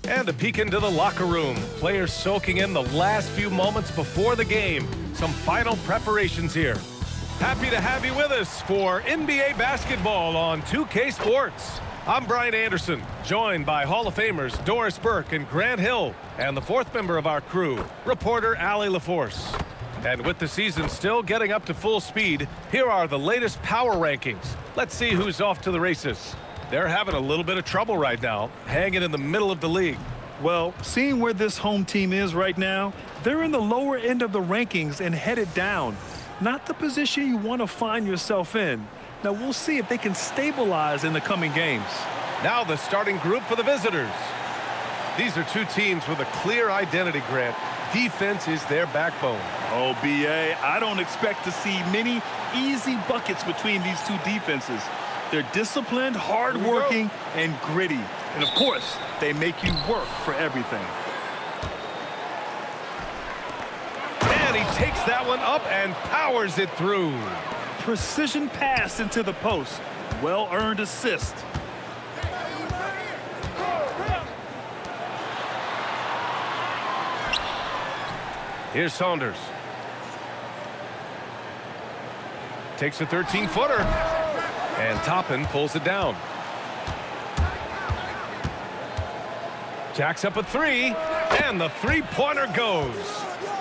And a peek into the locker room. Players soaking in the last few moments before the game. Some final preparations here. Happy to have you with us for NBA basketball on 2K Sports. I'm Brian Anderson, joined by Hall of Famers Doris Burke and Grant Hill, and the fourth member of our crew, reporter Allie LaForce. And with the season still getting up to full speed, here are the latest power rankings. Let's see who's off to the races. They're having a little bit of trouble right now, hanging in the middle of the league. Well, seeing where this home team is right now, they're in the lower end of the rankings and headed down. Not the position you want to find yourself in. Now, we'll see if they can stabilize in the coming games. Now the starting group for the visitors. These are two teams with a clear identity, Grant. Defense is their backbone. Oh, BA, I don't expect to see many easy buckets between these two defenses. They're disciplined, hardworking, and gritty. And, of course, they make you work for everything. And he takes that one up and powers it through. Precision pass into the post. Well-earned assist. Here's Saunders. Takes a 13-footer. And Toppin pulls it down. Jacks up a three. And the three-pointer goes.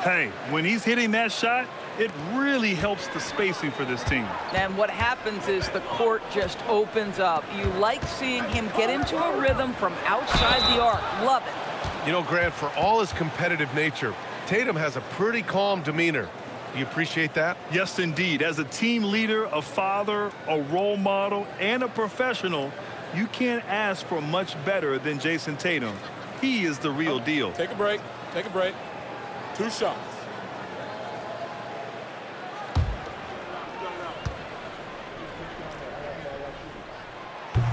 Hey, when he's hitting that shot, it really helps the spacing for this team. And what happens is the court just opens up. You like seeing him get into a rhythm from outside the arc. Love it. You know, Grant, for all his competitive nature, Tatum has a pretty calm demeanor. Do you appreciate that? Yes, indeed. As a team leader, a father, a role model, and a professional, you can't ask for much better than Jason Tatum. He is the real deal. Take a break. Take a break. 2 shots.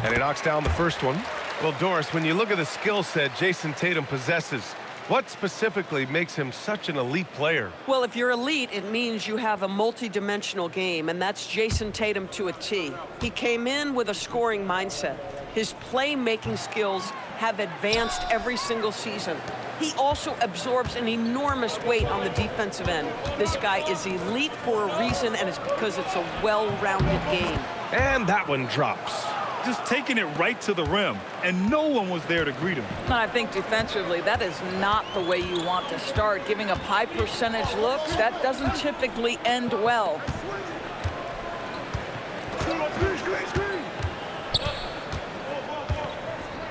And he knocks down the first one. Well, Doris, when you look at the skill set Jason Tatum possesses, what specifically makes him such an elite player? Well, if you're elite, it means you have a multi-dimensional game, and that's Jason Tatum to a T. He came in with a scoring mindset. His playmaking skills have advanced every single season. He also absorbs an enormous weight on the defensive end. This guy is elite for a reason, and it's because it's a well-rounded game. And that one drops. Just taking it right to the rim, and no one was there to greet him. I think defensively, that is not the way you want to start. Giving up high percentage looks, that doesn't typically end well.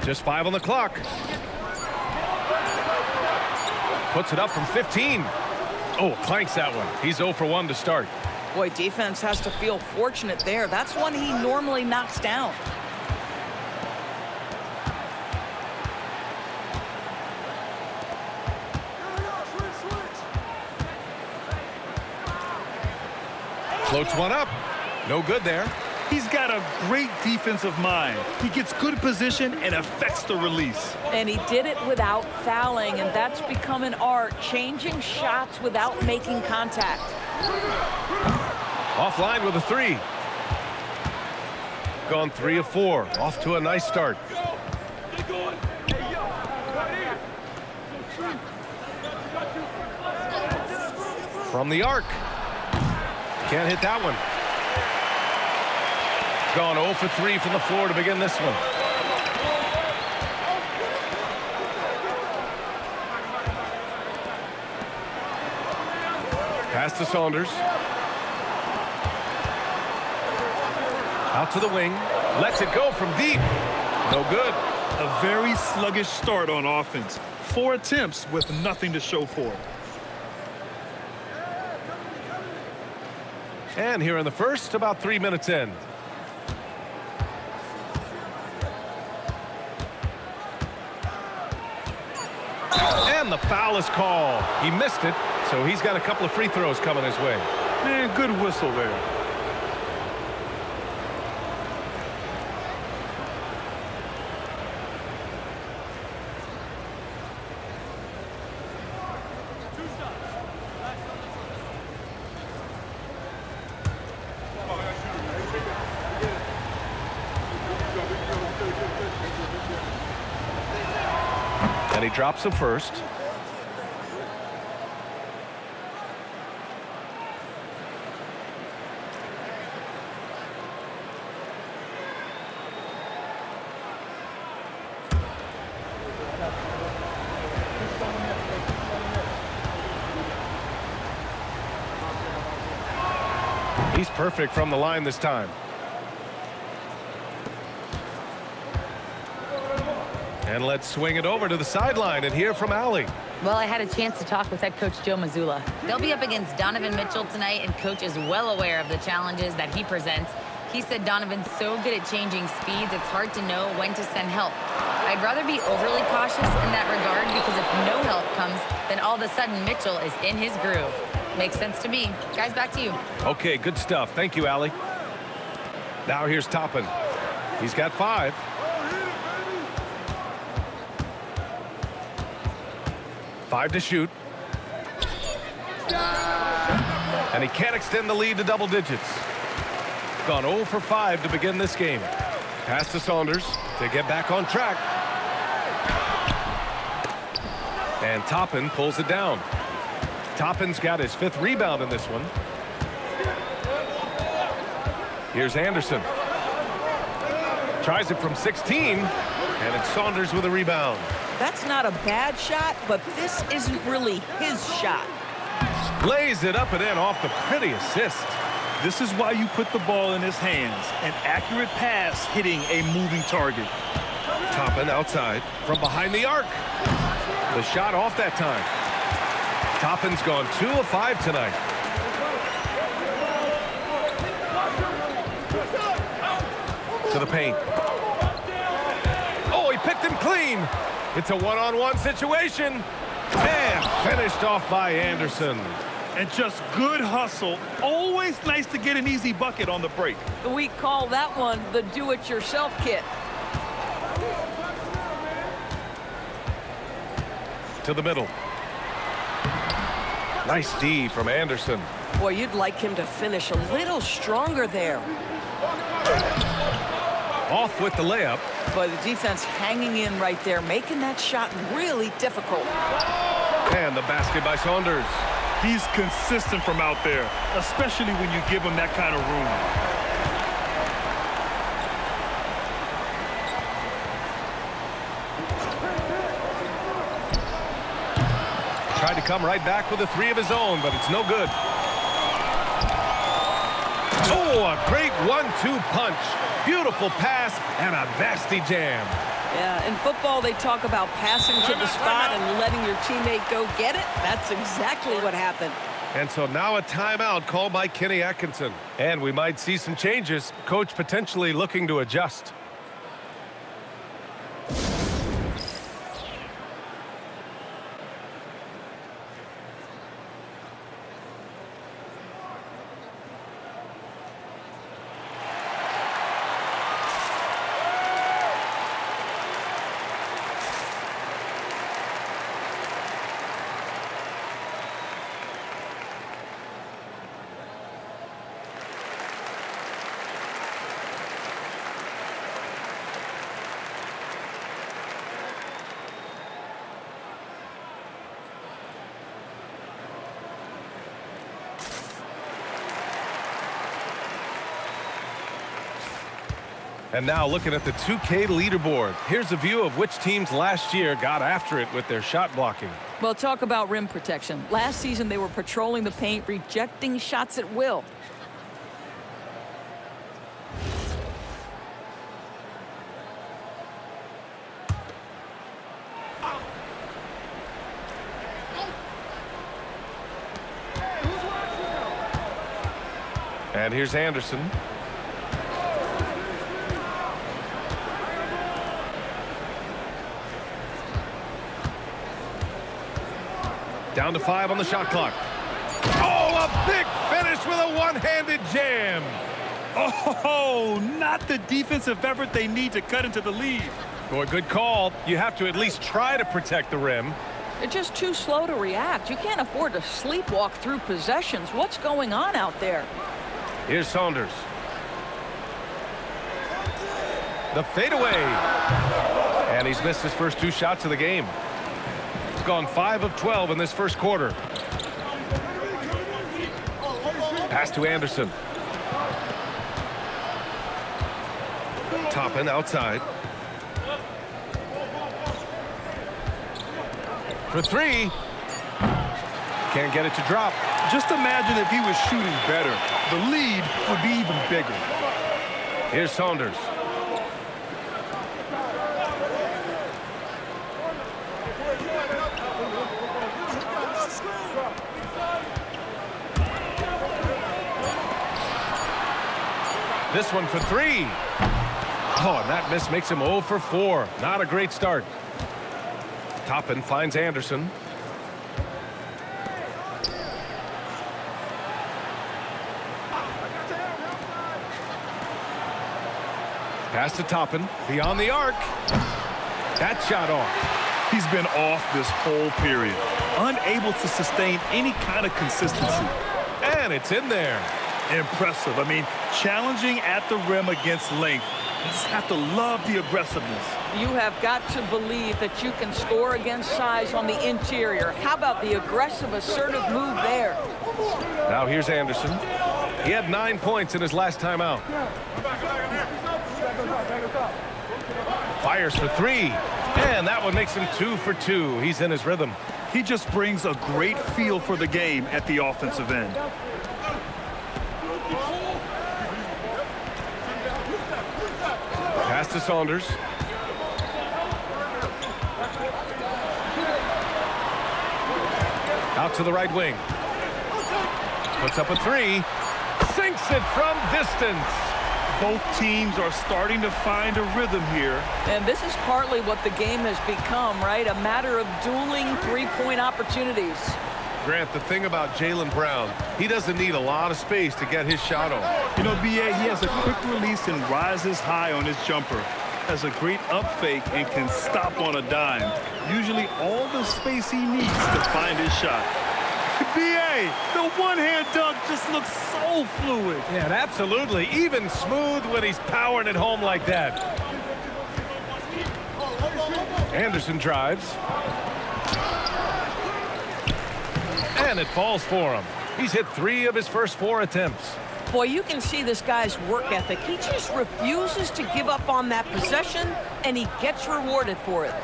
Just 5 on the clock. Puts it up from 15. Oh, clanks that one. He's 0 for 1 to start. Boy, defense has to feel fortunate there. That's one he normally knocks down. Floats one up. No good there. He's got a great defensive mind. He gets good position and affects the release. And he did it without fouling, and that's become an art, changing shots without making contact. Offline with a 3. Gone 3 of 4. Off to a nice start. From the arc. Can't hit that one. Gone 0 for 3 from the floor to begin this one. Pass to Saunders. Out to the wing. Lets it go from deep. No good. A very sluggish start on offense. 4 attempts with nothing to show for it. And here in the first, about 3 minutes in. And the foul is called. He missed it, so he's got a couple of free throws coming his way. Man, good whistle there. And he drops him first. He's perfect from the line this time. And let's swing it over to the sideline and hear from Allie. Well, I had a chance to talk with head coach Joe Mazzulla. They'll be up against Donovan Mitchell tonight, and coach is well aware of the challenges that he presents. He said Donovan's so good at changing speeds, it's hard to know when to send help. I'd rather be overly cautious in that regard because if no help comes, then all of a sudden Mitchell is in his groove. Makes sense to me. Guys, back to you. Okay, good stuff. Thank you, Allie. Now here's Toppin. He's got 5. Five to shoot. And he can't extend the lead to double digits. Gone 0 for 5 to begin this game. Pass to Saunders to get back on track. And Toppin pulls it down. Toppin's got his 5th rebound in this one. Here's Anderson. Tries it from 16, and it's Saunders with a rebound. That's not a bad shot, but this isn't really his shot. Lays it up and in off the pretty assist. This is why you put the ball in his hands. An accurate pass hitting a moving target. Toppin outside from behind the arc. The shot off that time. Toppin's gone 2 of 5 tonight. To the paint. Oh, he picked him clean. It's a one-on-one situation. And finished off by Anderson. And just good hustle. Always nice to get an easy bucket on the break. We call that one the do-it-yourself kit. To the middle. Nice D from Anderson. Boy, you'd like him to finish a little stronger there. Off with the layup. But the defense hanging in right there, making that shot really difficult. And the basket by Saunders. He's consistent from out there, especially when you give him that kind of room. Tried to come right back with a 3 of his own, but it's no good. Oh, a great 1-2 punch. Beautiful pass and a nasty jam. Yeah, in football, they talk about passing to the spot and letting your teammate go get it. That's exactly what happened. And so now a timeout called by Kenny Atkinson. And we might see some changes. Coach potentially looking to adjust. And now looking at the 2K leaderboard. Here's a view of which teams last year got after it with their shot blocking. Well, talk about rim protection. Last season, they were patrolling the paint, rejecting shots at will. And here's Anderson. Down to 5 on the shot clock. Oh, a big finish with a one-handed jam. Oh, not the defensive effort they need to cut into the lead. Boy, good call. You have to at least try to protect the rim. They're just too slow to react. You can't afford to sleepwalk through possessions. What's going on out there? Here's Saunders. The fadeaway. And he's missed his first 2 shots of the game. He's gone 5 of 12 in this first quarter. Pass to Anderson. Toppin outside. For three. Can't get it to drop. Just imagine if he was shooting better. The lead would be even bigger. Here's Saunders. This one for three. Oh, and that miss makes him 0 for 4. Not a great start. Toppin finds Anderson. Pass to Toppin. Beyond the arc. That shot off. He's been off this whole period. Unable to sustain any kind of consistency. And it's in there. Impressive. I mean, challenging at the rim against length. You just have to love the aggressiveness. You have got to believe that you can score against size on the interior. How about the aggressive, assertive move there? Now here's Anderson. He had 9 points in his last time out. Fires for three. And that one makes him 2 for 2. He's in his rhythm. He just brings a great feel for the game at the offensive end. Pass to Saunders. Out to the right wing. Puts up a three. Sinks it from distance. Both teams are starting to find a rhythm here. And this is partly what the game has become, right? A matter of dueling three-point opportunities. Grant, the thing about Jaylen Brown, he doesn't need a lot of space to get his shot off. You know, B.A., he has a quick release and rises high on his jumper. Has a great up fake and can stop on a dime. Usually all the space he needs to find his shot. B.A., the one-hand dunk just looks so fluid. Yeah, absolutely. Even smooth when he's powering it home like that. Anderson drives. And it falls for him. He's hit 3 of his first 4 attempts. Boy, you can see this guy's work ethic. He just refuses to give up on that possession, and he gets rewarded for it.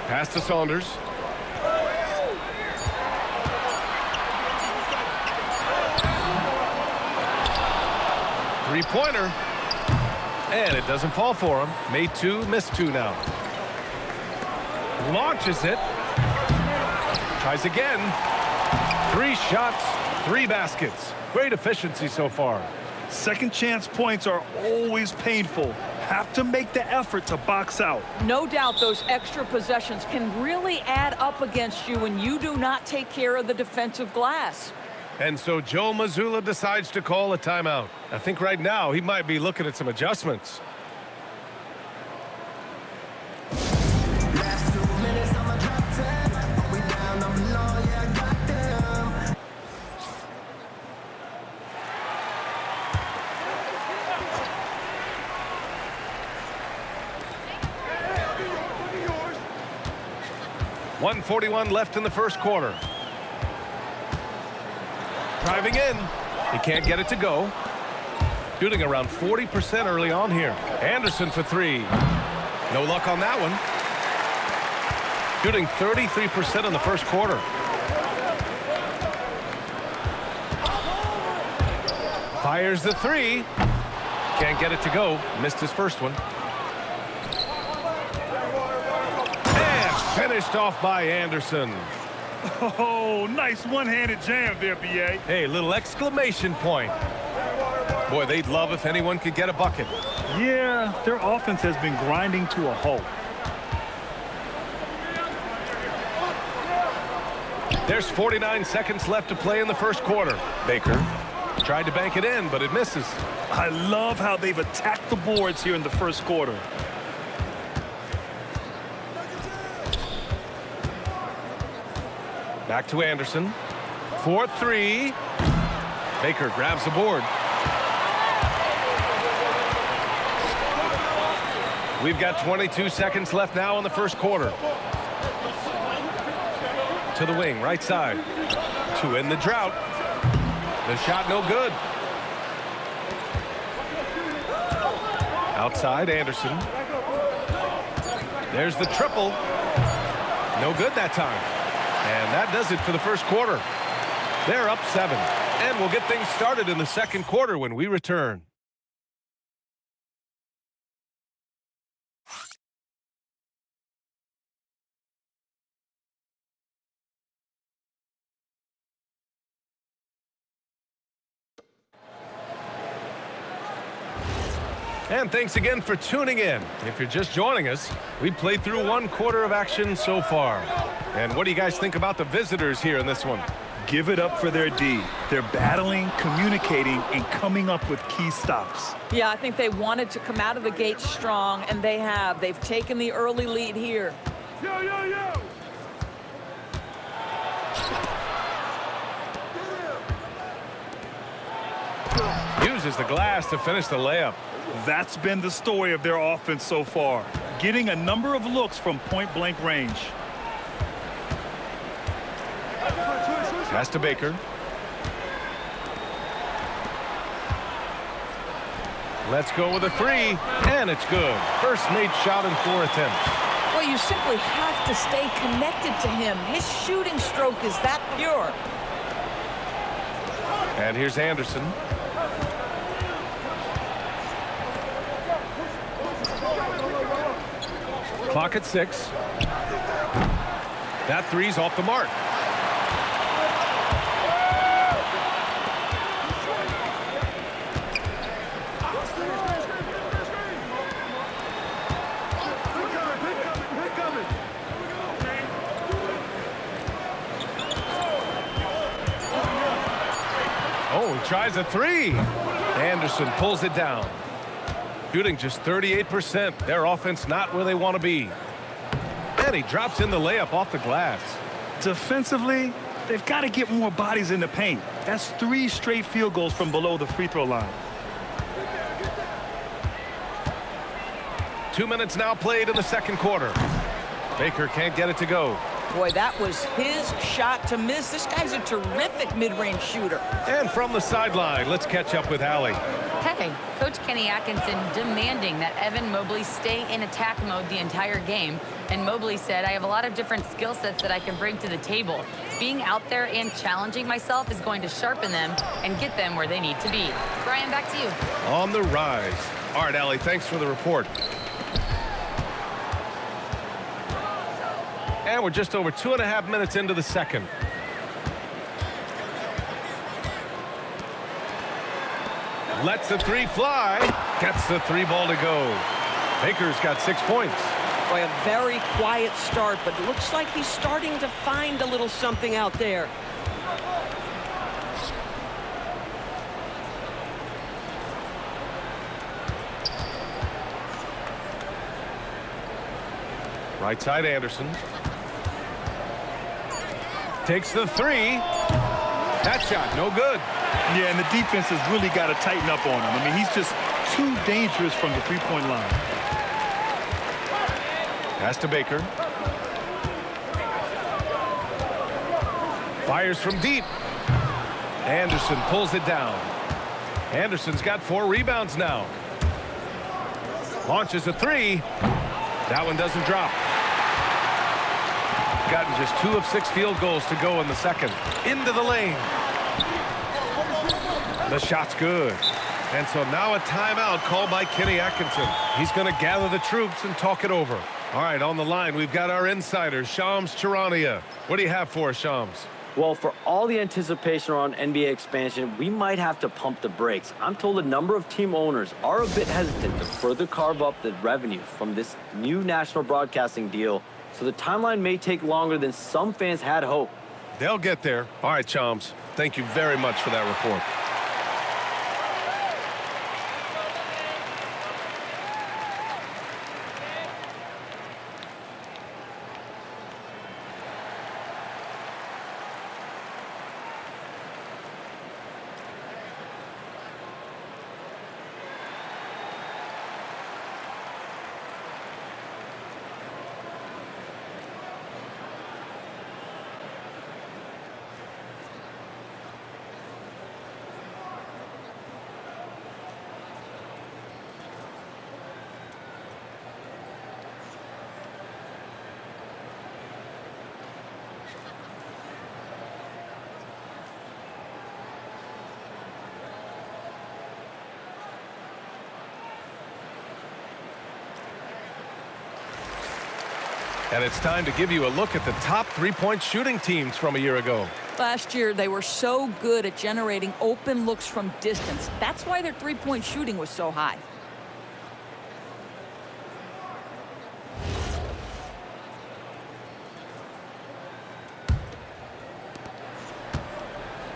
Pass to Saunders. Three-pointer. And it doesn't fall for him. Made 2, missed 2 now. Launches it. Tries again. 3 shots, 3 baskets. Great efficiency so far. Second chance points are always painful. Have to make the effort to box out. No doubt those extra possessions can really add up against you when you do not take care of the defensive glass. And so Joe Mazzulla decides to call a timeout. I think right now he might be looking at some adjustments. .141 left in the first quarter. Driving in. He can't get it to go. Shooting around 40% early on here. Anderson for 3. No luck on that one. Shooting 33% in the first quarter. Fires the 3. Can't get it to go. Missed his first one. Finished off by Anderson. Oh, nice one-handed jam there, B.A. Hey, little exclamation point. Boy, they'd love if anyone could get a bucket. Yeah, their offense has been grinding to a halt. There's 49 seconds left to play in the first quarter. Baker tried to bank it in, but it misses. I love how they've attacked the boards here in the first quarter. Back to Anderson. 4-3. Baker grabs the board. We've got 22 seconds left now in the first quarter. To the wing, right side. To end the drought. The shot no good. Outside, Anderson. There's the triple. No good that time. And that does it for the first quarter. They're up 7. And we'll get things started in the second quarter when we return. And thanks again for tuning in. If you're just joining us, we played through 1 quarter of action so far. And what do you guys think about the visitors here in this one? Give it up for their D. They're battling, communicating, and coming up with key stops. Yeah, I think they wanted to come out of the gate strong, and they have. They've taken the early lead here. Yo, yo, yo! Uses the glass to finish the layup. That's been the story of their offense so far, getting a number of looks from point-blank range. Pass to Baker. Let's go with a 3, and it's good. First made shot in 4 attempts. Well, you simply have to stay connected to him. His shooting stroke is that pure. And here's Anderson. Clock at 6. That 3's off the mark. Oh, he tries a 3. Anderson pulls it down. Shooting just 38%. Their offense not where they want to be. And he drops in the layup off the glass. Defensively, they've got to get more bodies in the paint. That's 3 straight field goals from below the free throw line. 2 minutes now played in the second quarter. Baker can't get it to go. Boy, that was his shot to miss. This guy's a terrific mid-range shooter. And from the sideline, let's catch up with Allie. Hey, Coach Kenny Atkinson demanding that Evan Mobley stay in attack mode the entire game. And Mobley said, I have a lot of different skill sets that I can bring to the table. Being out there and challenging myself is going to sharpen them and get them where they need to be. Brian, back to you. On the rise. All right, Allie, thanks for the report. And we're just over 2.5 minutes into the second. Lets the 3 fly. Gets the 3 ball to go. Baker's got 6 points. Boy, a very quiet start, but looks like he's starting to find a little something out there. Right side, Anderson. Takes the 3. That shot, no good. Yeah, and the defense has really got to tighten up on him. I mean, he's just too dangerous from the three-point line. Pass to Baker. Fires from deep. Anderson pulls it down. Anderson's got 4 rebounds now. Launches a 3. That one doesn't drop. Gotten just 2 of 6 field goals to go in the second. Into the lane. The shot's good. And so now a timeout called by Kenny Atkinson. He's going to gather the troops and talk it over. All right, on the line, we've got our insider, Shams Charania. What do you have for us, Shams? Well, for all the anticipation around NBA expansion, we might have to pump the brakes. I'm told a number of team owners are a bit hesitant to further carve up the revenue from this new national broadcasting deal, so the timeline may take longer than some fans had hoped. They'll get there. All right, Shams. Thank you very much for that report. And it's time to give you a look at the top three-point shooting teams from a year ago. Last year, they were so good at generating open looks from distance. That's why their three-point shooting was so high.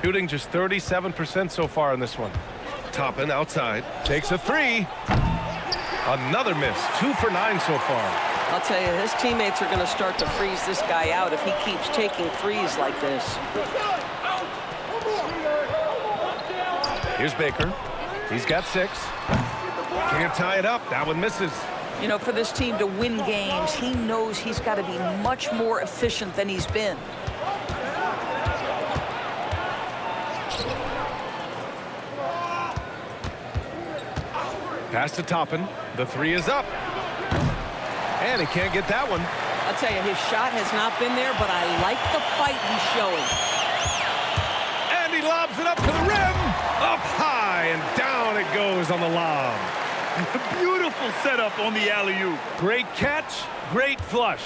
Shooting just 37% so far in this one. Toppin outside. Takes a three. Another miss. 2 for 9 so far. I'll tell you, his teammates are going to start to freeze this guy out if he keeps taking threes like this. Here's Baker. He's got 6. Can't tie it up. That one misses. You know, for this team to win games, he knows he's got to be much more efficient than he's been. Pass to Toppin. The 3 is up. And he can't get that one. I'll tell you, his shot has not been there, but I like the fight he's showing. And he lobs it up to the rim. Up high, and down it goes on the lob. Beautiful setup on the alley-oop. Great catch, great flush.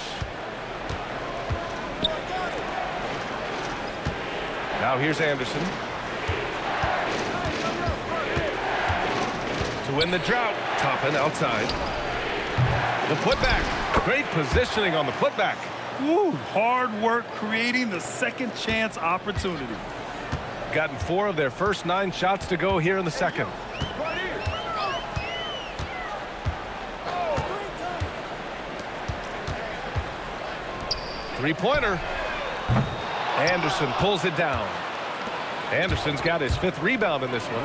Now here's Anderson. To win the drought, Toppin outside. The putback. Great positioning on the putback. Woo, hard work creating the second chance opportunity. Gotten 4 of their first 9 shots to go here in the second. Three-pointer. Anderson pulls it down. Anderson's got his 5th rebound in this one.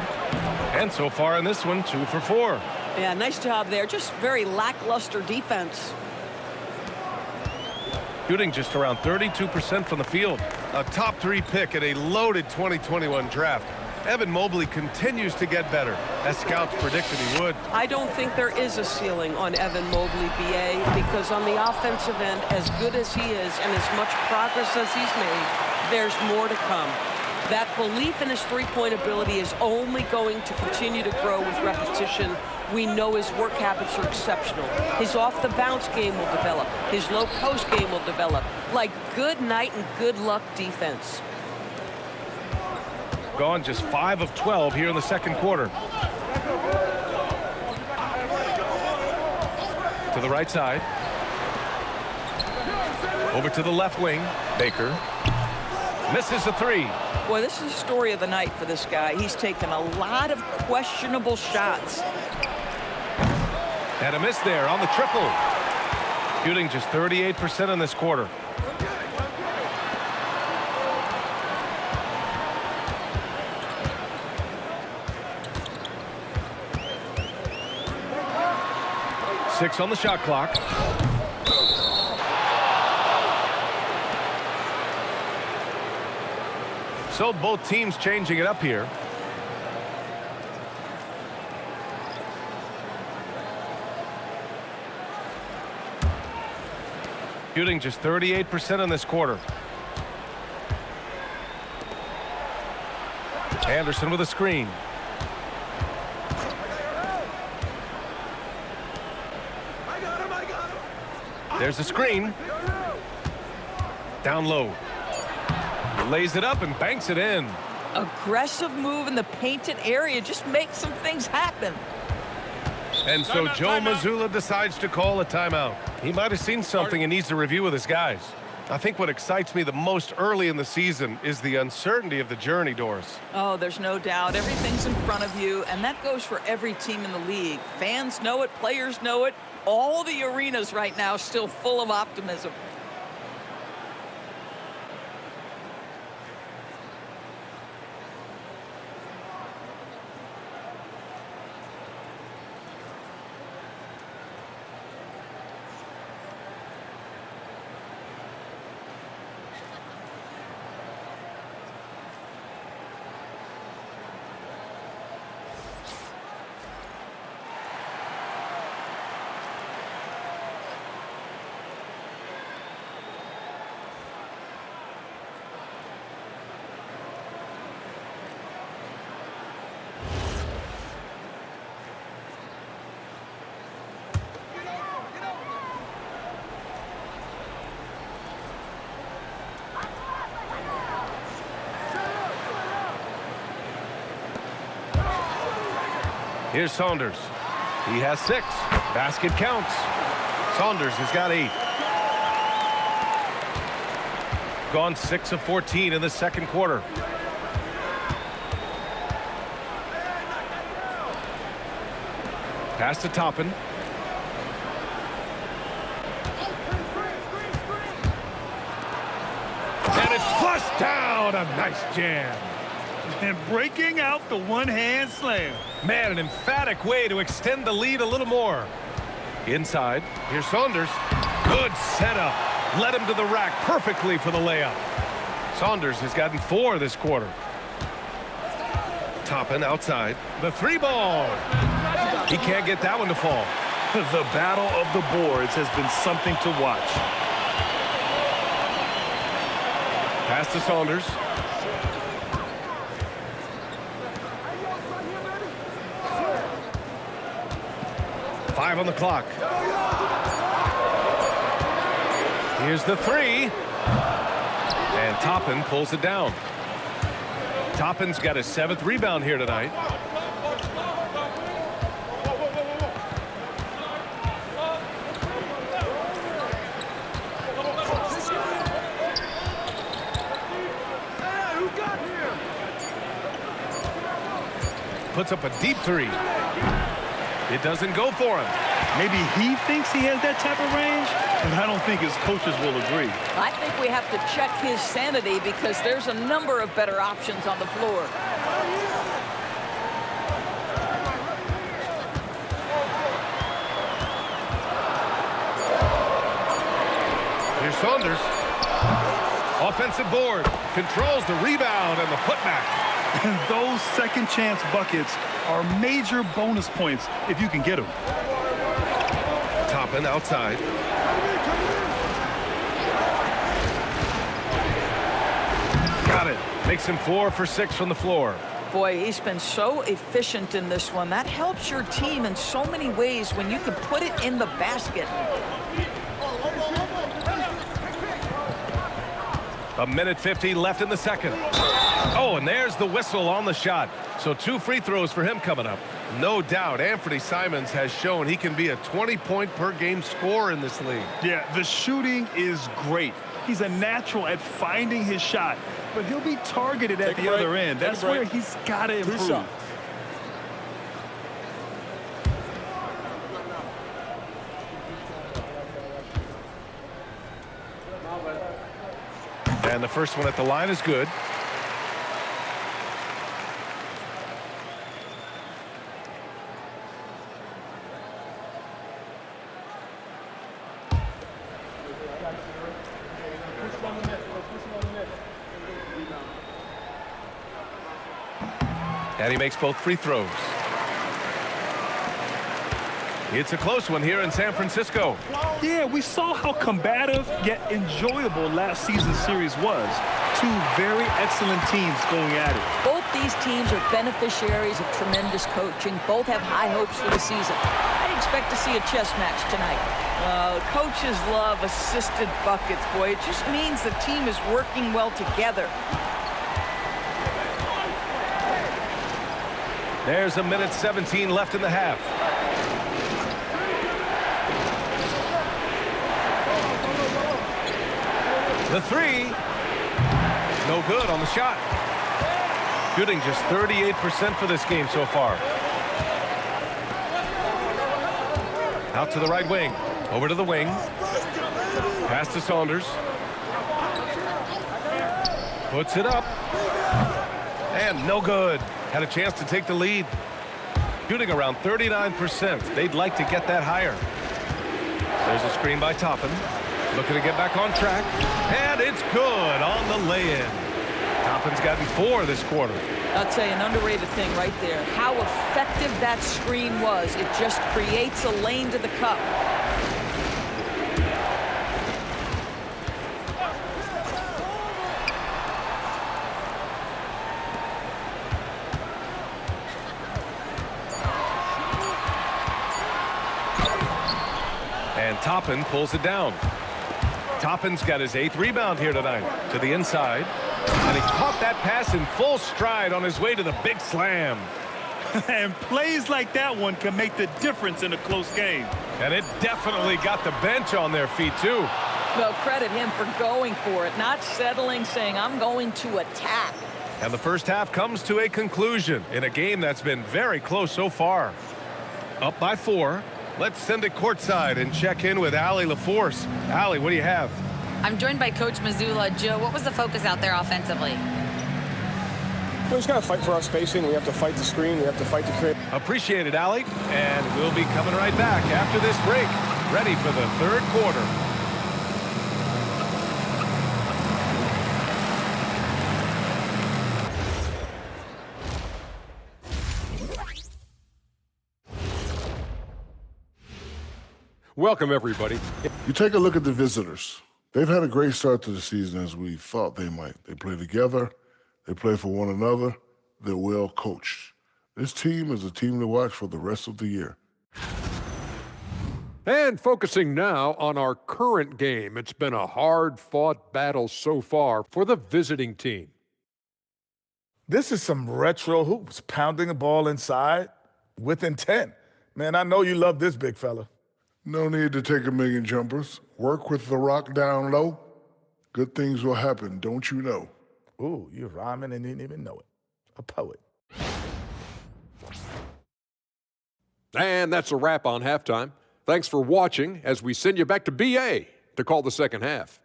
And so far in this one, 2 for 4. Yeah, nice job there. Just very lackluster defense. Shooting just around 32% from the field. A top 3 pick in a loaded 2021 draft. Evan Mobley continues to get better, as scouts predicted he would. I don't think there is a ceiling on Evan Mobley, BA, because on the offensive end, as good as he is and as much progress as he's made, there's more to come. That belief in his three-point ability is only going to continue to grow with repetition. We know his work habits are exceptional. His off-the-bounce game will develop. His low-post game will develop. Like good night and good luck defense. Gone just 5 of 12 here in the second quarter. To the right side. Over to the left wing. Baker. Misses the 3. Boy, this is the story of the night for this guy. He's taken a lot of questionable shots. And a miss there on the triple. Shooting just 38% in this quarter. Six on the shot clock. So both teams changing it up here. Shooting just 38% in this quarter. Anderson with a screen. There's a screen. Down low. He lays it up and banks it in. Aggressive move in the painted area. Just make some things happen. And so Joe Mazzulla decides to call a timeout. He might have seen something and needs to review with his guys. I think what excites me the most early in the season is the uncertainty of the journey, Doris. Oh, there's no doubt. Everything's in front of you, and that goes for every team in the league. Fans know it, players know it. All the arenas right now still full of optimism. Here's Saunders. He has 6. Basket counts. Saunders has got 8. Gone 6 of 14 in the second quarter. Pass to Toppin. And it's flushed down. A nice jam. And breaking out the one-hand slam. Man, an emphatic way to extend the lead a little more. Inside, here's Saunders. Good setup. Led him to the rack perfectly for the layup. Saunders has gotten 4 this quarter. Toppin outside. The 3 ball. He can't get that one to fall. The battle of the boards has been something to watch. Pass to Saunders. Five on the clock. Here's the 3. And Toppin pulls it down. Toppin's got his 7th rebound here tonight. Puts up a deep 3. It doesn't go for him. Maybe he thinks he has that type of range, but I don't think his coaches will agree. I think we have to check his sanity because there's a number of better options on the floor. Here's Saunders. Offensive board. Controls the rebound and the putback. Those second chance buckets are major bonus points if you can get them. Toppin outside. Got it. Makes him 4 for 6 from the floor. Boy, he's been so efficient in this one. That helps your team in so many ways when you can put it in the basket. A minute 50 left in the second. Oh, and there's the whistle on the shot. So 2 free throws for him coming up. No doubt Anthony Simons has shown he can be a 20-point-per-game scorer in this league. Yeah, the shooting is great. He's a natural at finding his shot, but he'll be targeted at the other end. That's where he's got to improve. 2 shots. And the first one at the line is good. And he makes both free throws. It's a close one here in San Francisco. Yeah, we saw how combative yet enjoyable last season's series was. 2 very excellent teams going at it. Both these teams are beneficiaries of tremendous coaching. Both have high hopes for the season. I'd expect to see a chess match tonight. Coaches love assisted buckets, boy. It just means the team is working well together. There's a minute 17 left in the half. The 3. No good on the shot. Shooting just 38% for this game so far. Out to the right wing. Over to the wing. Pass to Saunders. Puts it up. And no good. Had a chance to take the lead. Shooting around 39%. They'd like to get that higher. There's a screen by Toppin. Looking to get back on track. And it's good on the lay-in. Toppin's gotten 4 this quarter. I'll tell you an underrated thing right there. How effective that screen was. It just creates a lane to the cup. And Toppin pulls it down. Toppin's got his 8th rebound here tonight. To the inside. And he caught that pass in full stride on his way to the big slam. And plays like that one can make the difference in a close game. And it definitely got the bench on their feet, too. Well, credit him for going for it, not settling, saying, I'm going to attack. And the first half comes to a conclusion in a game that's been very close so far. Up by 4. Let's send it courtside and check in with Allie LaForce. Allie, what do you have? I'm joined by Coach Mazzulla. Joe, what was the focus out there offensively? We just got to fight for our spacing. We have to fight the screen. We have to fight to create. Appreciate it, Allie. And we'll be coming right back after this break, ready for the third quarter. Welcome, everybody. You take a look at the visitors. They've had a great start to the season as we thought they might. They play together. They play for one another. They're well coached. This team is a team to watch for the rest of the year. And focusing now on our current game. It's been a hard-fought battle so far for the visiting team. This is some retro hoops, pounding the ball inside with intent. Man, I know you love this, big fella. No need to take a million jumpers. Work with the rock down low. Good things will happen, don't you know? Ooh, you're rhyming and didn't even know it. A poet. And that's a wrap on halftime. Thanks for watching as we send you back to BA to call the second half.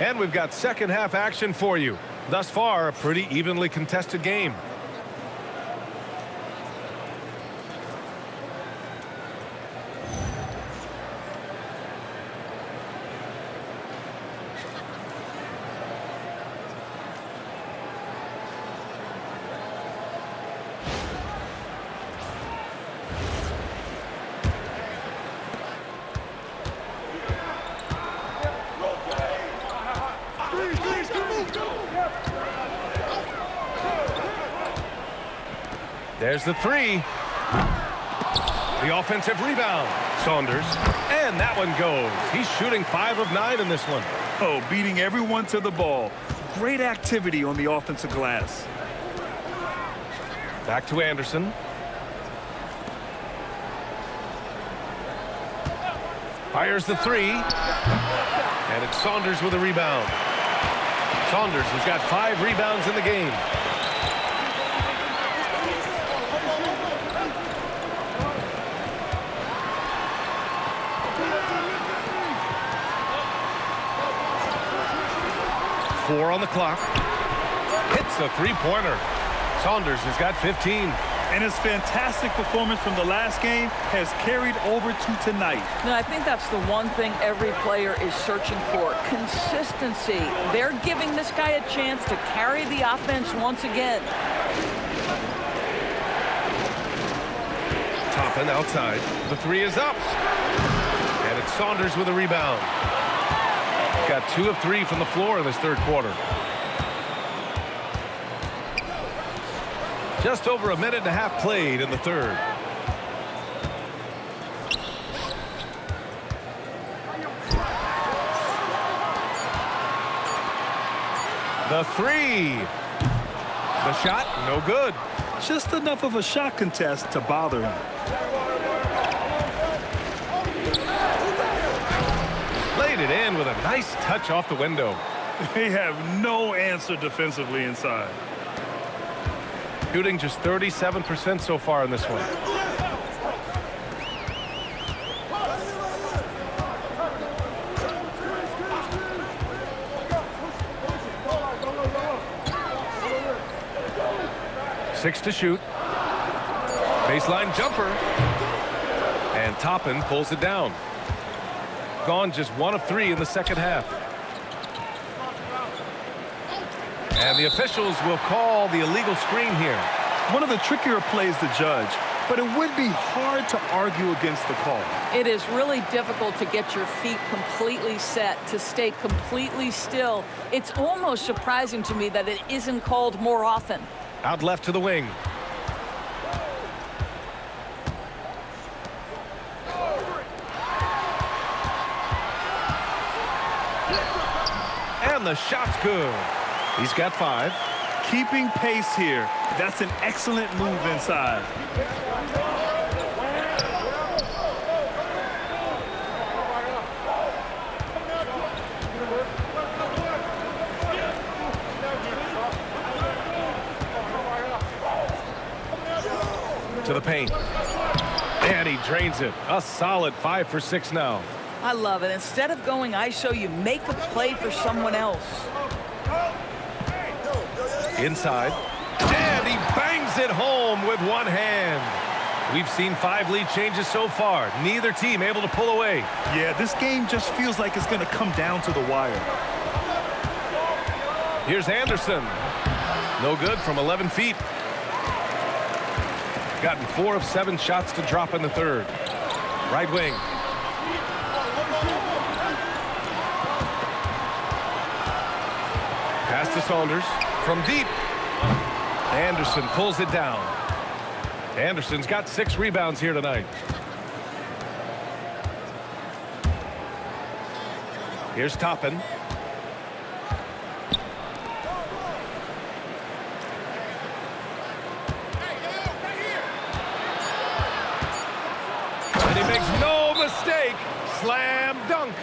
And we've got second half action for you. Thus far, a pretty evenly contested game. There's the 3. The offensive rebound. Saunders. And that one goes. He's shooting 5 of 9 in this one. Oh, beating everyone to the ball. Great activity on the offensive glass. Back to Anderson. Fires the 3. And it's Saunders with a rebound. Saunders has got 5 rebounds in the game. Four on the clock. Hits a three-pointer. Saunders has got 15. And his fantastic performance from the last game has carried over to tonight. No, I think that's the one thing every player is searching for. Consistency. They're giving this guy a chance to carry the offense once again. Toppin outside. The 3 is up. And it's Saunders with a rebound. Got 2 of 3 from the floor in this third quarter. Just over a minute and a half played in the third. The 3. The shot, no good. Just enough of a shot contest to bother him. Laid it in with a nice touch off the window. They have no answer defensively inside. Shooting just 37% so far in this one. Six to shoot. Baseline jumper. And Toppin pulls it down. Gone just 1 of 3 in the second half. And the officials will call the illegal screen here. One of the trickier plays to judge, but it would be hard to argue against the call. It is really difficult to get your feet completely set, to stay completely still. It's almost surprising to me that it isn't called more often. Out left to the wing. And the shot's good. He's got 5. Keeping pace here. That's an excellent move inside. To the paint. And he drains it. A solid 5 for 6 now. I love it. Instead of going ISO, you make a play for someone else. Inside. And he bangs it home with one hand. We've seen 5 lead changes so far. Neither team able to pull away. Yeah, this game just feels like it's going to come down to the wire. Here's Anderson. No good from 11 feet. Gotten 4 of 7 shots to drop in the third. Right wing. Pass to Saunders from deep. Anderson pulls it down. Anderson's got 6 rebounds here tonight. Here's Toppin. And he makes no mistake. Slam dunk.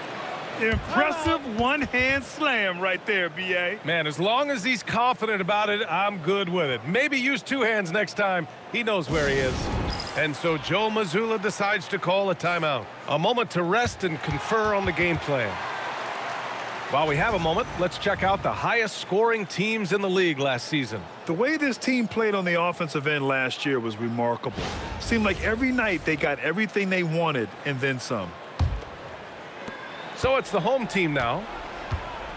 Impressive one-hand slam right there, B.A. Man, as long as he's confident about it, I'm good with it. Maybe use 2 hands next time. He knows where he is. And so Joe Mazzulla decides to call a timeout. A moment to rest and confer on the game plan. While we have a moment, let's check out the highest scoring teams in the league last season. The way this team played on the offensive end last year was remarkable. Seemed like every night they got everything they wanted and then some. So it's the home team now.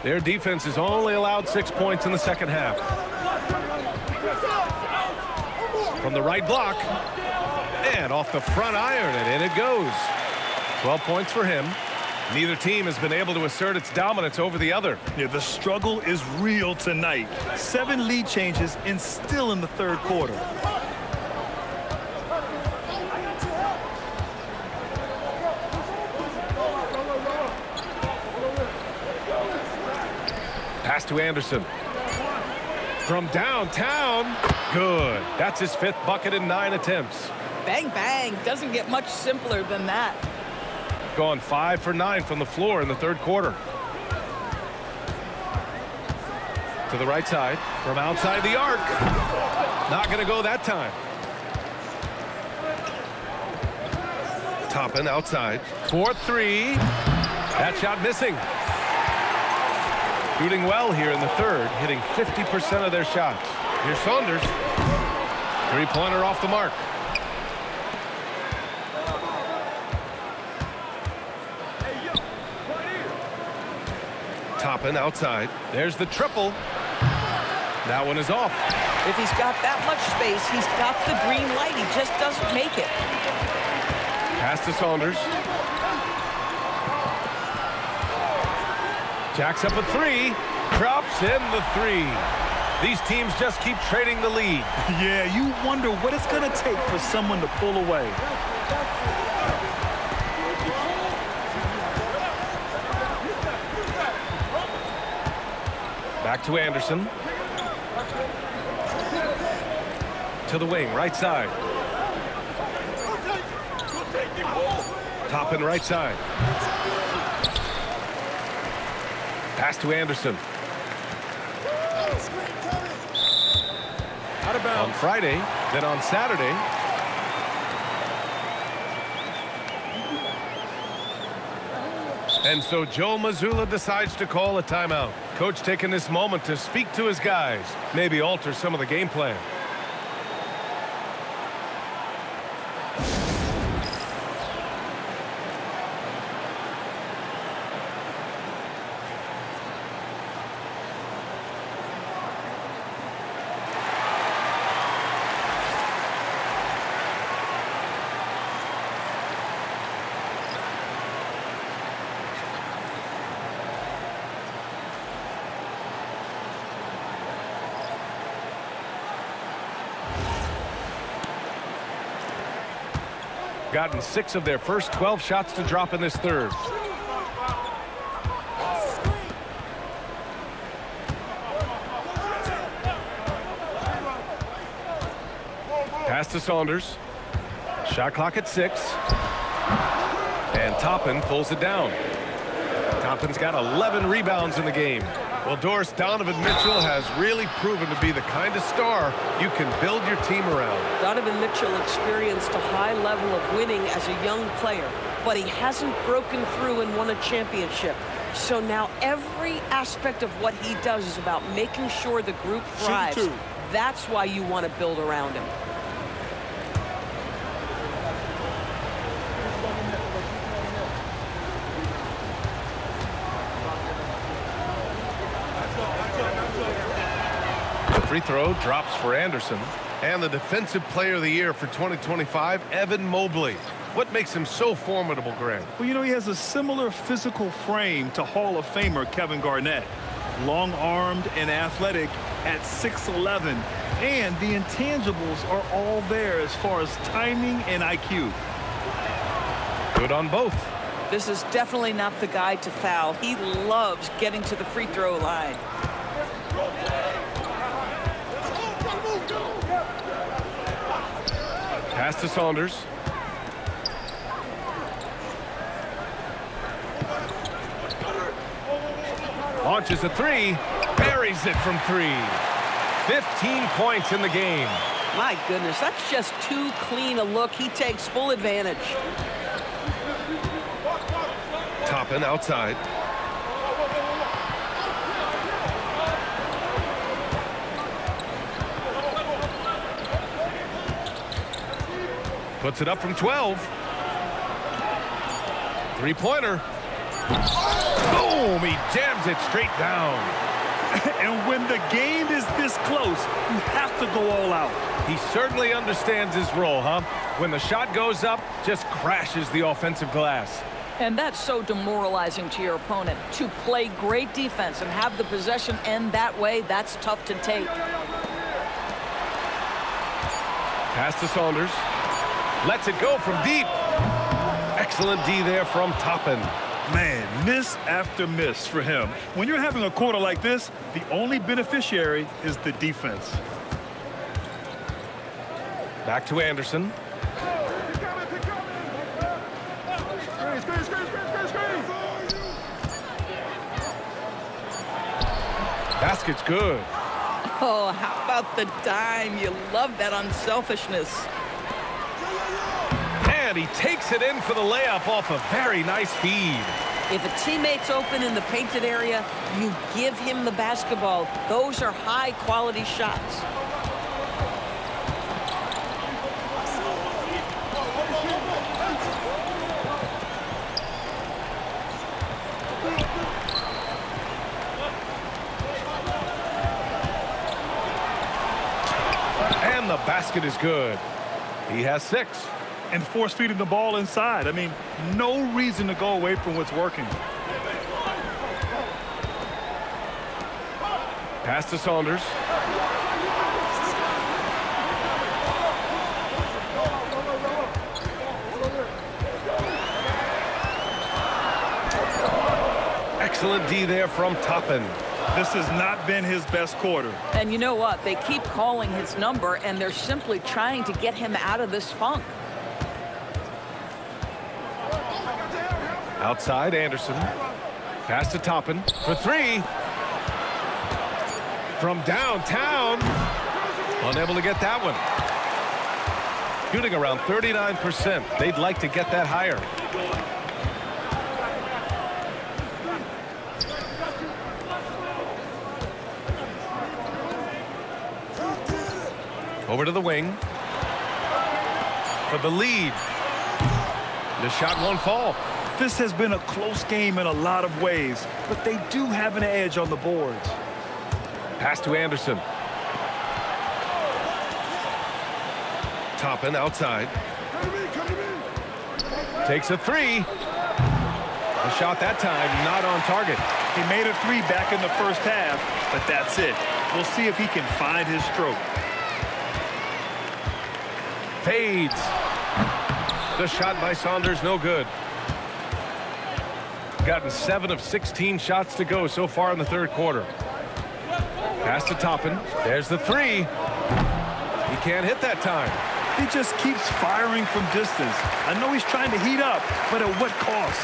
Their defense has only allowed 6 points in the second half. From the right block. And off the front iron, and in it goes. 12 points for him. Neither team has been able to assert its dominance over the other. Yeah, the struggle is real tonight. 7 lead changes and still in the third quarter. Pass to Anderson. From downtown. Good. That's his 5th bucket in 9 attempts. Bang, bang. Doesn't get much simpler than that. Gone 5 for 9 from the floor in the third quarter. To the right side. From outside the arc. Not going to go that time. Toppin outside. 4-3. That shot missing. Shooting well here in the third, hitting 50% of their shots. Here's Saunders. 3-pointer off the mark. Toppin outside. There's the triple. That one is off. If he's got that much space, he's got the green light. He just doesn't make it. Pass to Saunders. Jacks up a 3. Drops in the 3. These teams just keep trading the lead. Yeah, you wonder what it's going to take for someone to pull away. Back to Anderson. To the wing, right side. Toppin right side. Pass to Anderson. Out of bounds. On Friday, then on Saturday. And so Joe Mazzulla decides to call a timeout. Coach taking this moment to speak to his guys, maybe alter some of the game plan. Gotten 6 of their first 12 shots to drop in this third. Pass to Saunders. Shot clock at 6. And Toppin pulls it down. Toppin's got 11 rebounds in the game. Well, Doris, Donovan Mitchell has really proven to be the kind of star you can build your team around. Donovan Mitchell experienced a high level of winning as a young player, but he hasn't broken through and won a championship. So now every aspect of what he does is about making sure the group thrives. That's why you want to build around him. The free throw drops for Anderson. And the Defensive Player of the Year for 2025, Evan Mobley. What makes him so formidable, Grant? Well, you know, he has a similar physical frame to Hall of Famer Kevin Garnett. Long-armed and athletic at 6'11", and the intangibles are all there as far as timing and IQ. Good on both. This is definitely not the guy to foul. He loves getting to the free throw line. Pass to Saunders. Launches a 3, buries it from 3. 15 points in the game. My goodness, that's just too clean a look. He takes full advantage. Toppin outside. Puts it up from 12. Three-pointer. Boom! He jams it straight down. And when the game is this close, you have to go all out. He certainly understands his role, huh? When the shot goes up, just crashes the offensive glass. And that's so demoralizing to your opponent. To play great defense and have the possession end that way, that's tough to take. Pass to Saunders. Lets it go from deep. Excellent D there from Toppin. Man, miss after miss for him. When you're having a quarter like this, the only beneficiary is the defense. Back to Anderson. Basket's good. Oh, how about the dime? You love that unselfishness. And he takes it in for the layup off a very nice feed. If a teammate's open in the painted area, you give him the basketball. Those are high-quality shots. And the basket is good. He has 6. And force feeding the ball inside. I mean, no reason to go away from what's working. Pass to Saunders. Excellent D there from Toppin. This has not been his best quarter. And you know what? They keep calling his number, and they're simply trying to get him out of this funk. Outside, Anderson. Pass to Toppin for 3. From downtown. Unable to get that one. Shooting around 39%. They'd like to get that higher. Over to the wing. For the lead. The shot won't fall. This has been a close game in a lot of ways, but they do have an edge on the boards. Pass to Anderson. Toppin outside. Takes a 3. The shot that time not on target. He made a 3 back in the first half, but that's it. We'll see if he can find his stroke. Fades. The shot by Saunders, no good. Gotten 7 of 16 shots to go so far in the third quarter. Pass to Toppin. There's the 3. He can't hit that time. He just keeps firing from distance. I know he's trying to heat up, but at what cost?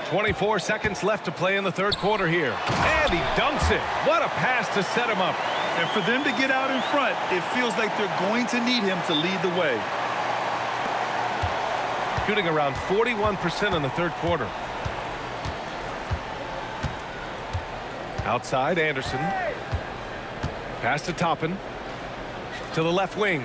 24 seconds left to play in the third quarter here. And he dunks it. What a pass to set him up. And for them to get out in front, it feels like they're going to need him to lead the way. Shooting around 41% in the third quarter. Outside, Anderson. Pass to Toppin. To the left wing.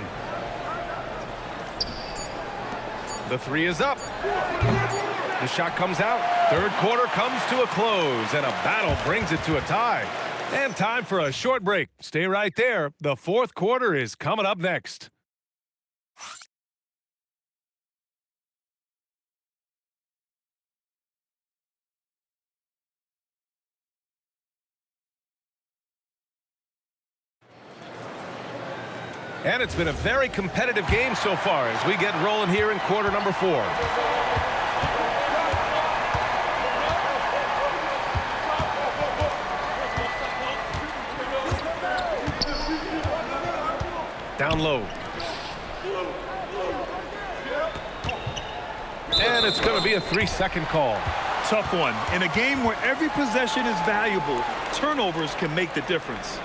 The three is up. The shot comes out. Third quarter comes to a close, and a battle brings it to a tie. And time for a short break. Stay right there. The fourth quarter is coming up next. And it's been a very competitive game so far as we get rolling here in quarter number 4. Down low. And it's going to be a 3-second call. Tough one. In a game where every possession is valuable, turnovers can make the difference.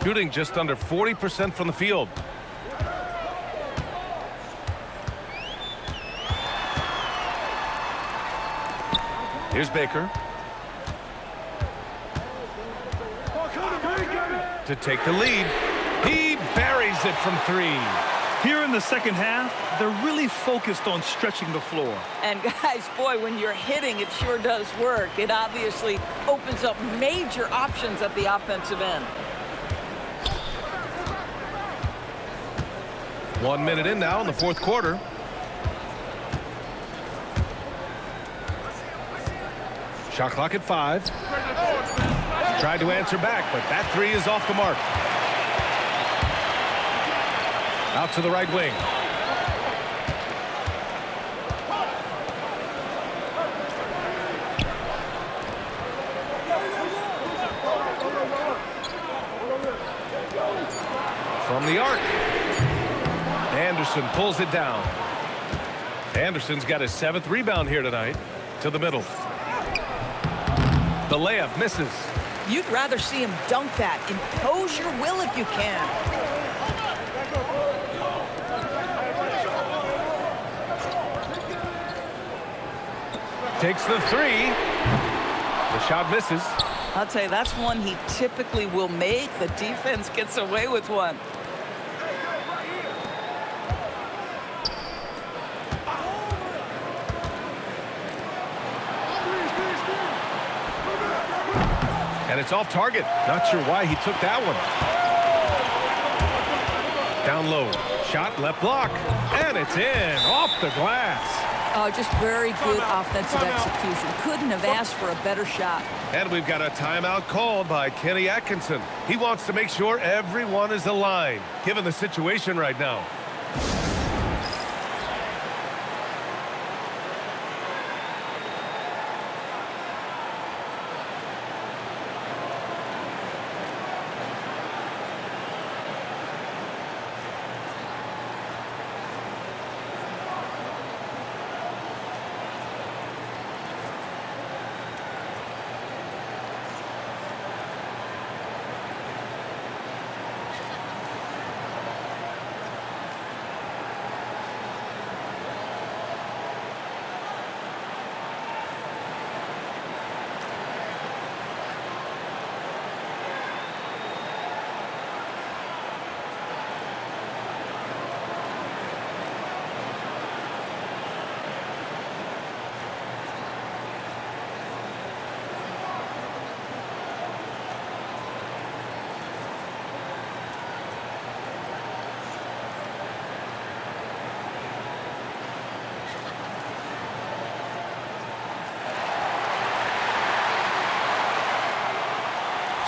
Shooting just under 40% from the field. Here's Baker. To take the lead. He buries it from 3. Here in the second half, they're really focused on stretching the floor. And guys, boy, when you're hitting, it sure does work. It obviously opens up major options at the offensive end. 1 minute in now in the fourth quarter. Shot clock at 5. Tried to answer back, but that 3 is off the mark. Out to the right wing. From the arc. Anderson pulls it down. Anderson's got his 7th rebound here tonight. To the middle. The layup misses. You'd rather see him dunk that. Impose your will if you can. Takes the 3. The shot misses. I'll tell you, that's one he typically will make. The defense gets away with one. And it's off target. Not sure why he took that one. Down low. Shot left block. And it's in. Off the glass. Oh, just very good offensive execution. Couldn't have asked for a better shot. And we've got a timeout called by Kenny Atkinson. He wants to make sure everyone is aligned, given the situation right now.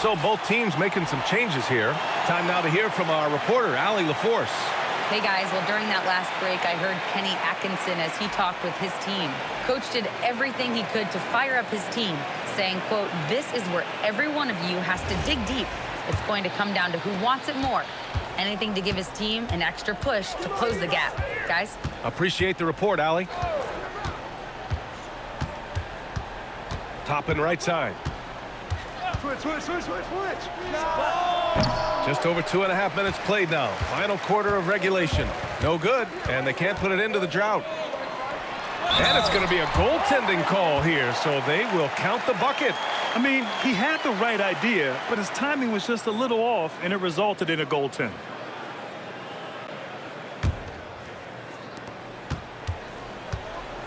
So both teams making some changes here. Time now to hear from our reporter, Allie LaForce. Hey guys, well during that last break, I heard Kenny Atkinson as he talked with his team. Coach did everything he could to fire up his team, saying, quote, "This is where every one of you has to dig deep. It's going to come down to who wants it more. Anything to give his team an extra push to close the gap." Guys? Appreciate the report, Allie. Toppin right side. Switch. Just over 2.5 minutes played now. Final quarter of regulation. No good, and they can't put it into the drought. And it's going to be a goaltending call here, so they will count the bucket. I mean, he had the right idea, but his timing was just a little off, and it resulted in a goaltend.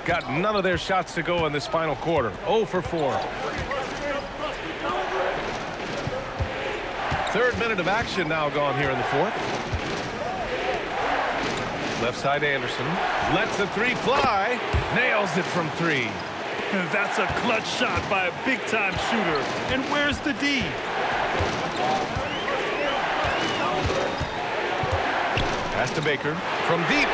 Got none of their shots to go in this final quarter. 0 for 4. Third minute of action now gone here in the fourth. Left side Anderson. Lets the three fly. Nails it from 3. That's a clutch shot by a big-time shooter. And where's the D? Pass to Baker. From deep.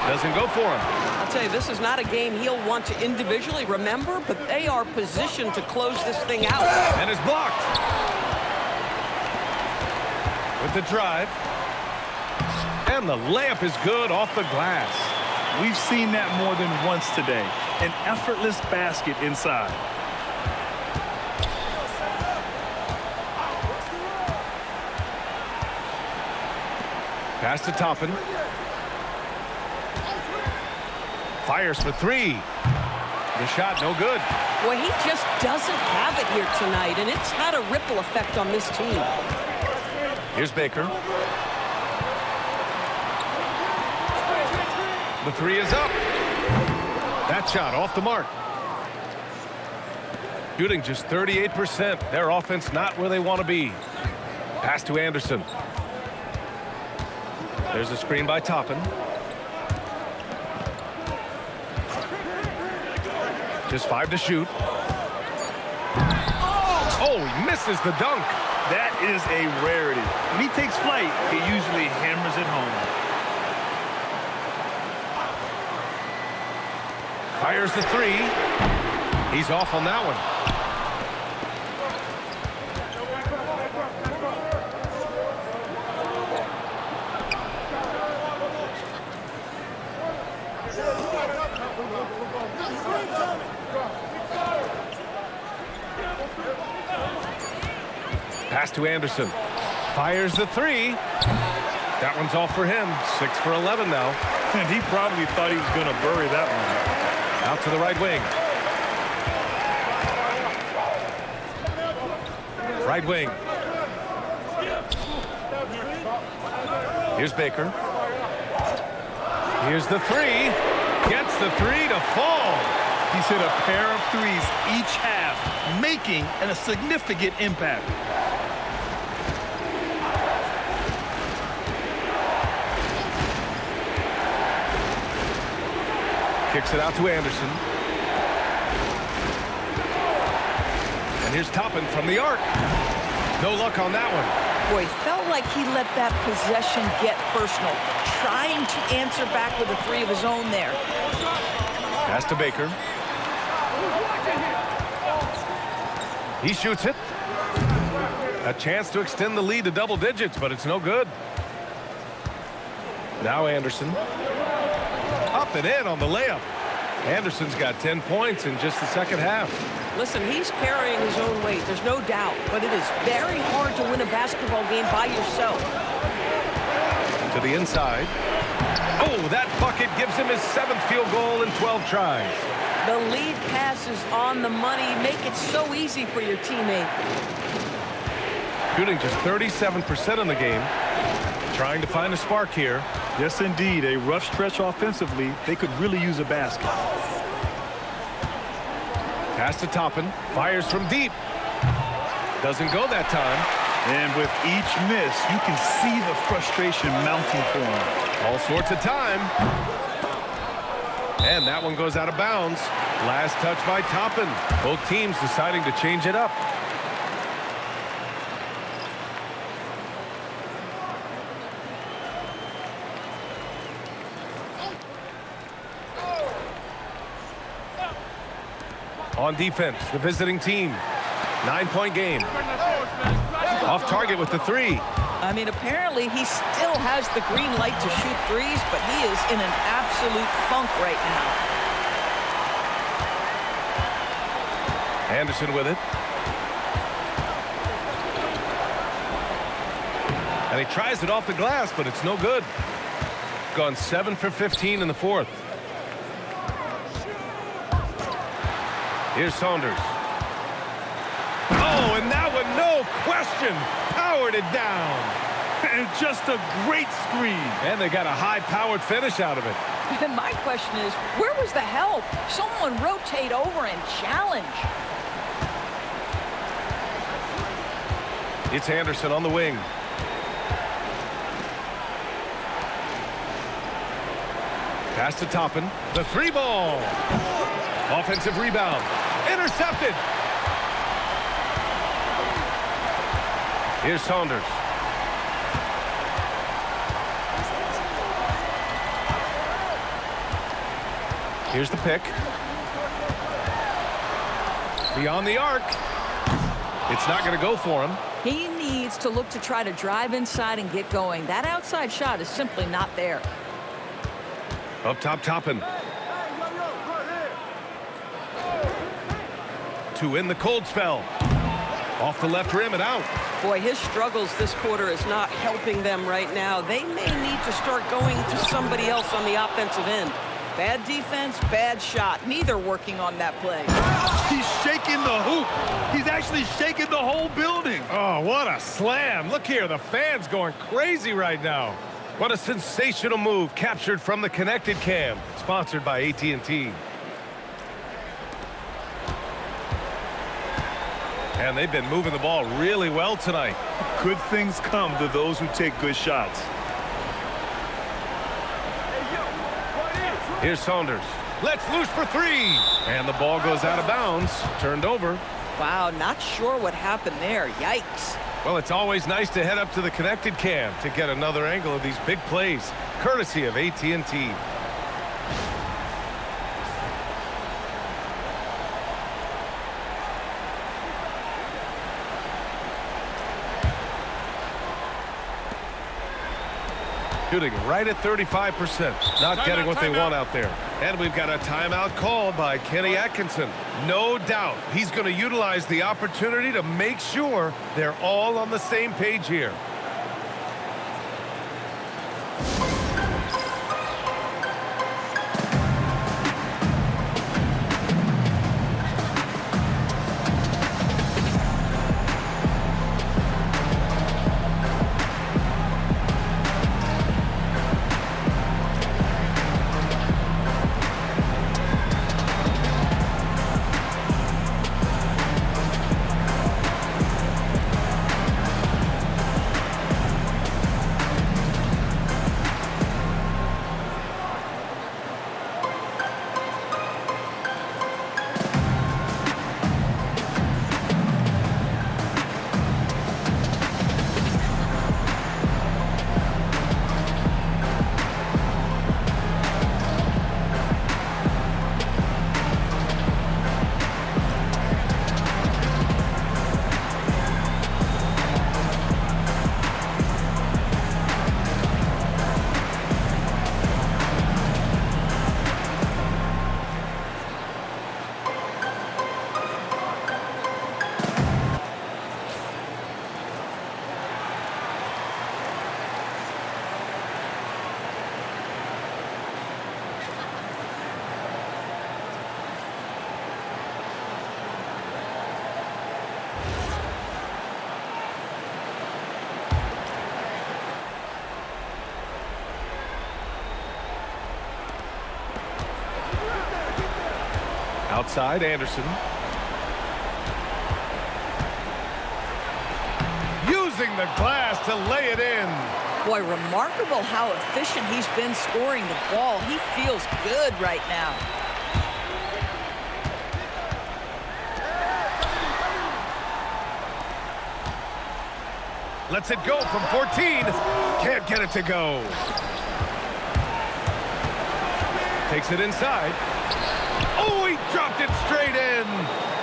Doesn't go for him. I'll tell you, this is not a game he'll want to individually remember, but they are positioned to close this thing out. And it's blocked. With the drive. And the layup is good off the glass. We've seen that more than once today. An effortless basket inside. Pass to Toppin. Fires for 3. The shot no good. Boy, he just doesn't have it here tonight, and it's had a ripple effect on this team. Here's Baker. The 3 is up. That shot off the mark. Shooting just 38%. Their offense not where they want to be. Pass to Anderson. There's a screen by Toppin. Just 5 to shoot. Oh, he misses the dunk. That is a rarity. When he takes flight, he usually hammers it home. Fires the 3. He's off on that one. Pass to Anderson. Fires the 3. That one's off for him. 6 for 11 now. And he probably thought he was going to bury that one. Out to the right wing. Right wing. Here's Baker. Here's the 3. Gets the 3 to fall. He's hit a pair of threes each half, making a significant impact. Kicks it out to Anderson. And here's Toppin from the arc. No luck on that one. Boy, felt like he let that possession get personal. Trying to answer back with a 3 of his own there. Pass to Baker. He shoots it. A chance to extend the lead to double digits, but it's no good. Now Anderson. Up and in on the layup. Anderson's got 10 points in just the second half. Listen, he's carrying his own weight, there's no doubt, but it is very hard to win a basketball game by yourself. To the inside. Oh, that bucket gives him his 7th field goal in 12 tries. The lead pass is on the money. Make it so easy for your teammate. Shooting just 37% in the game. Trying to find a spark here. Yes, indeed. A rough stretch offensively. They could really use a basket. Pass to Toppin. Fires from deep. Doesn't go that time. And with each miss, you can see the frustration mounting for him. All sorts of time. And that one goes out of bounds. Last touch by Toppin. Both teams deciding to change it up. On defense, the visiting team. 9-point game. Off target with the 3. I mean, apparently he still has the green light to shoot threes, but he is in an absolute funk right now. Anderson with it. And he tries it off the glass, but it's no good. Gone 7 for 15 in the 4th. Here's Saunders. Oh, and that one, no question, powered it down. And just a great screen. And they got a high-powered finish out of it. And my question is, where was the help? Someone rotate over and challenge. It's Anderson on the wing. Pass to Toppin. The 3 ball. Offensive rebound. Intercepted. Here's Saunders. Here's the pick. Beyond the arc. It's not going to go for him. He needs to look to try to drive inside and get going. That outside shot is simply not there. Up top, Toppin. To end the cold spell. Off the left rim and out. Boy, his struggles this quarter is not helping them right now. They may need to start going to somebody else on the offensive end. Bad defense, bad shot. Neither working on that play. He's shaking the hoop. He's actually shaking the whole building. Oh, what a slam. Look here, the fans going crazy right now. What a sensational move captured from the connected cam, sponsored by AT&T. And they've been moving the ball really well tonight. Good things come to those who take good shots. Here's Saunders. Let's loose for 3. And the ball goes out of bounds. Turned over. Wow, not sure what happened there. Yikes. Well, it's always nice to head up to the connected cam to get another angle of these big plays, courtesy of AT&T. Shooting right at 35%. Not getting what they want out there. And we've got a timeout called by Kenny Atkinson. No doubt he's going to utilize the opportunity to make sure they're all on the same page here. Outside, Anderson. Using the glass to lay it in. Boy, remarkable how efficient he's been scoring the ball. He feels good right now. Lets it go from 14. Can't get it to go. Takes it inside. Oh, he dropped it straight in.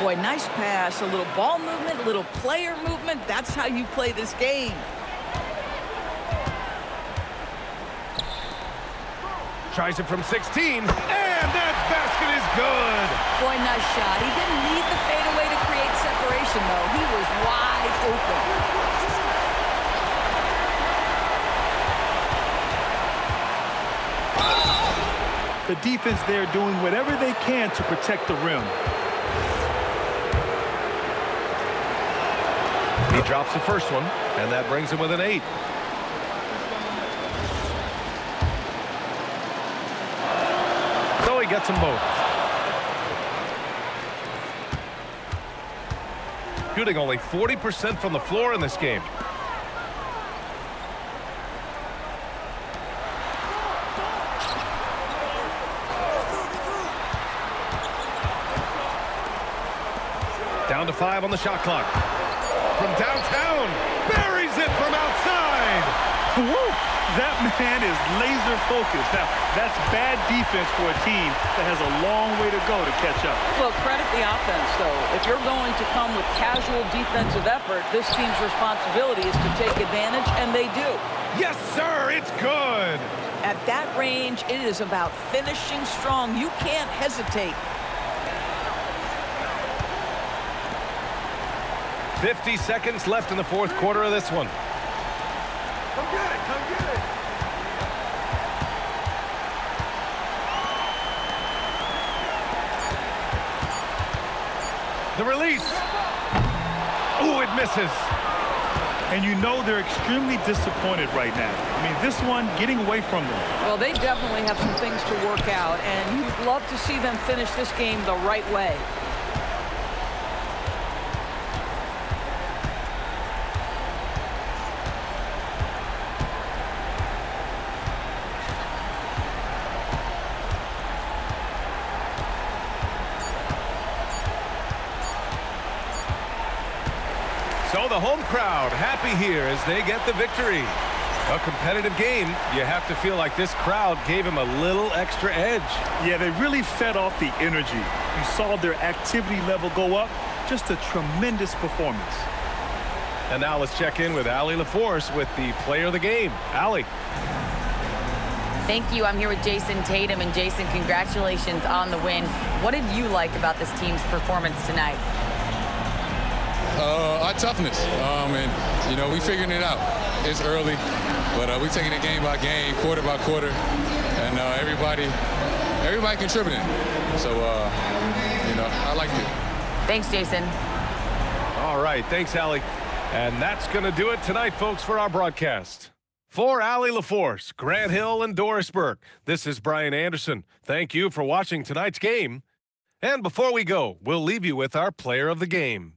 Boy, nice pass, a little ball movement, a little player movement. That's how you play this game. Tries it from 16, and that basket is good. Boy, nice shot. He didn't need the fadeaway to create separation, though. He was wide open. The defense there doing whatever they can to protect the rim. He drops the first one, and that brings him with an 8. So he gets them both. Shooting only 40% from the floor in this game. Down to 5 on the shot clock. From downtown, buries it from outside. Woo! That man is laser focused. Now, that's bad defense for a team that has a long way to go to catch up. Well, credit the offense, though. If you're going to come with casual defensive effort, this team's responsibility is to take advantage, and they do. Yes, sir, it's good. At that range, it is about finishing strong. You can't hesitate. 50 seconds left in the fourth quarter of this one. Come get it, come get it. The release. Ooh, it misses. And you know they're extremely disappointed right now. I mean, this one getting away from them. Well, they definitely have some things to work out, and you'd love to see them finish this game the right way. So the home crowd happy here as they get the victory. A competitive game, you have to feel like this crowd gave him a little extra edge. Yeah, they really fed off the energy. You saw their activity level go up. Just a tremendous performance. And now let's check in with Allie LaForce with the player of the game. Allie. Thank you. I'm here with Jason Tatum. And Jason, congratulations on the win. What did you like about this team's performance tonight? Our toughness. And, you know, we figuring it out. It's early, but we taking it game by game, quarter by quarter, and everybody contributing. So, you know, I liked it. Thanks, Jason. All right. Thanks, Allie. And that's going to do it tonight, folks, for our broadcast. For Allie LaForce, Grant Hill, and Doris Burke, this is Brian Anderson. Thank you for watching tonight's game. And before we go, we'll leave you with our player of the game.